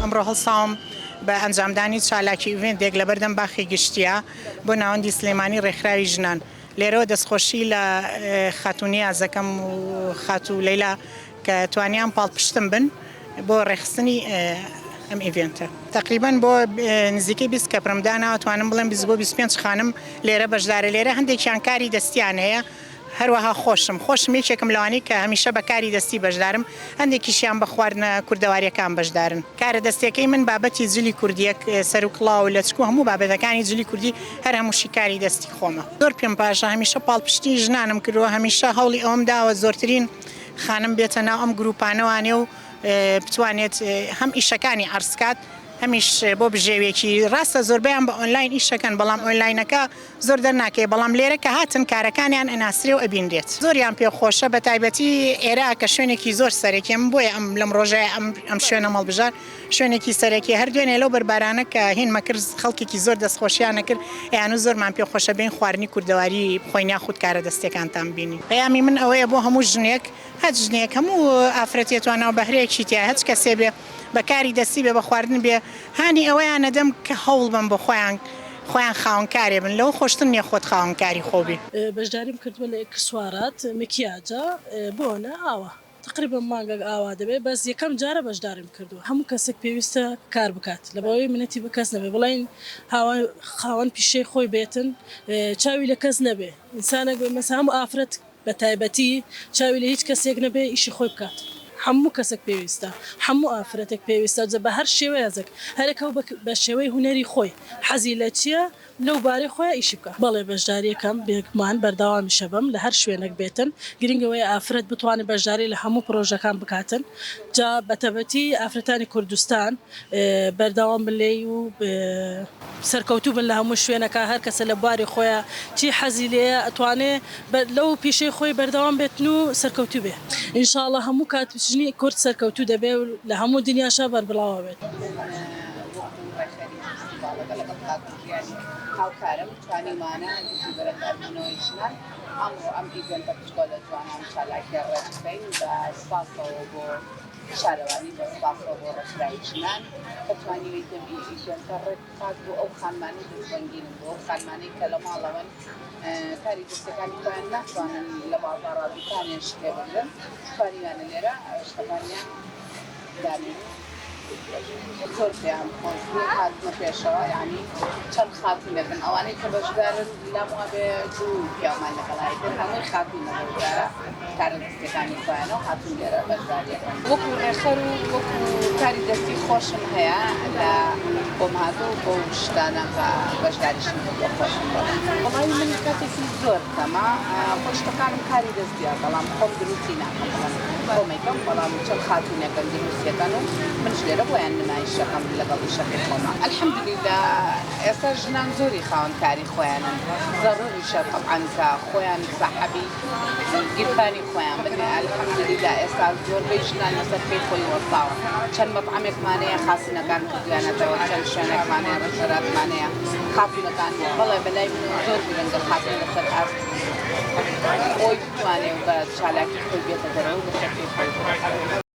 ئەمڕۆ هەڵساوم بە ئەنجامدانی چالاکی ئیڤێنتێک لە بەردەم باخی گشتیە بۆ ناوەندی سلێمانی ڕێکخراوی ژنان. لێرەوە دەستخۆشی لە خاتونی ئازەکەم و خاتو لەیلا کە توانیان پاڵپشتم بن بۆ ڕێخستنی ئەم ئیڤێنتە. تقریبان بۆ نزیکەی 20 کە پرمدانەوە توانم بڵێم 20 بۆ 25 خانم لێرە بەشدارە. لێرە هەندێکیان کاری دەستیان هەیە، هەروەها خۆشم یەکێکم لەوانەی کە هەمیشە بە کاری دەستی بەشدارم، هەندێکیشیان بە خواردنە کوردەواریەکان بەشدارن. کارە دەستەکەی من بابەتی جلی کوردیەک سەر و کڵاو لە چکو هەموو بابەتەکانی جلی کوردی هەر هەمووشی کاری دەستی خۆمە. زۆر پێم پاشە هەمیشە پاڵپشتی ژنانم کردووە، هەمیشە هەوڵی ئەوم داوە زۆرترین خانم بێتە ناو ئەم گروپانەوانێ و بتوانێت هەم ئیشەکانی عەرزکات، هەمیش بۆ بژێوێکی ڕاستە زۆربیان بە ئۆنلاین ئیشەکەن، بەڵام ئۆنلاینەکە زۆر دەرناکەی، بەڵام لێرە کە هاتن کارەکانیان ئەناسرێ و ئەبینرێت. زۆریان پێخۆشە، بە تایبەتی ئێرە کە شوێنێکی زۆر سەرەکیم بۆیە لەم ڕۆژەیە ئەم شوێنە مەڵبژار شوێنێکی سەرەکی هەر دوێنێ لەو بەربارانە کە هینمە کرد خەڵکێکی زۆر دەستخۆشییانە کرد، یان و زۆرمان پێخۆشە بین خواردنی کوردەواری خۆی ناخود کارە دەستەکانتان بینی. پەیامی من ئەوەیە بۆ هەموو ژنێک، هەچ ژنێک هەموو ئافرەتێتوانەوە بەهرەیەکی تیا هەچ کەسێ بێ بەکاری دەستی بێ بە خواردن بێ، هانی ئەوەیان نەدەم کە هەوڵ بم بۆ خۆیان خاوەنکارێ بن، لەوە خۆشتن نیە خۆت خاوەنکاری خۆبی. بەشداریم کردووە لە ئکسوارات مکیاجە بۆنە ئاوە تقریبا مانگە ئاوا دەبێت، بەس یەکەم جارە بەشداریم کردووە. هەموو کەسێک پێویستە کار بکات لە بەوەی منەتی بە کەس نەبێ، بڵین خاوەن پیشەی خۆی بێتن، چاوی لە کەس نەبێ. ئینسانێک مەسا هەموو ئافرەت بە تایبەتی چاوی لە هیچ کەسێک نەبێ، ئیشی خۆی بکات. هەموو کەسێک پێویستە، هەموو ئافرەتێک پێویستە بە هەر شێوەیەزێک هەرێکە بە شێوەی هوەری خۆی حەزی لە چییە لەو بارەی خۆی ئیشی بکە. بەڵێ بەشداریەکەم بێکمان بەرداوامی شەبم لە هەر شوێنێک بێتن، گرنگەوەی ئافرەت بتوانێت بەشداری لە هەموو پرۆژەکان بکاتن. جا بەتەبەتی ئافرەتانی کوردستان بەرداوام بلێ و سەرکەوتوو بن لە هەموو شوێنەکە، هەر کەسە لە باری خۆیە چی حەزی لێیە ئەتوانێت لەو پیشەی خۆی بەردەوام بێتن و سەرکەوتوو بێ. ئینشاءڵڵا هەموو کات ژنی کورد سەرکەوتوو دەبێ و لە هەموو دنیاشا بەربڵاوە بێت. هاوکارم توانیمانە بەرەکاربوونەوەی ژنان ئەمڕۆ ئەم ئیڤێنتە پشتۆ لە جوانان چالاکیە ڕێکخستین بە سپاسەوە بۆ شارەوانی، بە سپاسەوە بۆ ڕێکخراوی ژنان کە توانیویت ئەم ئیڤێنتە ڕێک بکات بۆ ئەو خانمانەی دەستبەنگیرن، بۆ خانمانەی کە لە ماڵەوەن کاری دەستەکانی خۆیان ناتوانن لە بازاڕا دوکانیان شتێ بگرن، توانیوانە لێرە شتەکانیان دانێن. زۆر پێیان خۆش بوو هاتمە پێشەوە، یعنی چەند خاتونە بن ئەوانەی کە بەشدارن لەم وا بێ دوو پیامان لەگەڵایتر هەمووی خاتونە بەشدارە کارە دەستەکانی خۆیانەوە هاتون لێرە بەشداریەکەن. وەکو ڕێخەر و وەکو کاری دەستی خۆشم هەیە لە بۆم هاتوو بۆ شتانە بە بەشداریشم بۆ خۆشم بڵێ. ئەوەی من کاتێکی زۆر کەمە خۆشتەکانم کاری دەستیە بەڵام خۆم دروستی ناکەم خۆمەکەم بەڵام چەند خاتونەکەن دروستیەکەن و منش لێرە بۆیان نمایشەکەم لەگەڵ شەکەی خۆمە الحەمدولillah ئێستا ژنان زۆری خاوەنکاری خۆیانن ضروریشە طبعاً کە خۆیان ساحەبی گیرفانی خۆیان بن الحەمدولillah ئێستا زۆربەی ژنان لەسەر پێی خۆی وەستاوە چەند مەطعەمێکمانەیە خاسنەکان کردویانەتەوە چەند شوێنێکمانەیە ڕێژەراتمانەیە خاتونەکان بەڵێ بەلای من زۆر گرنگە خاتون لەسەر ئاست خۆی بتوانێ و بە چالاکی خۆی بێتە دەرەوە لەسەر پێی خۆی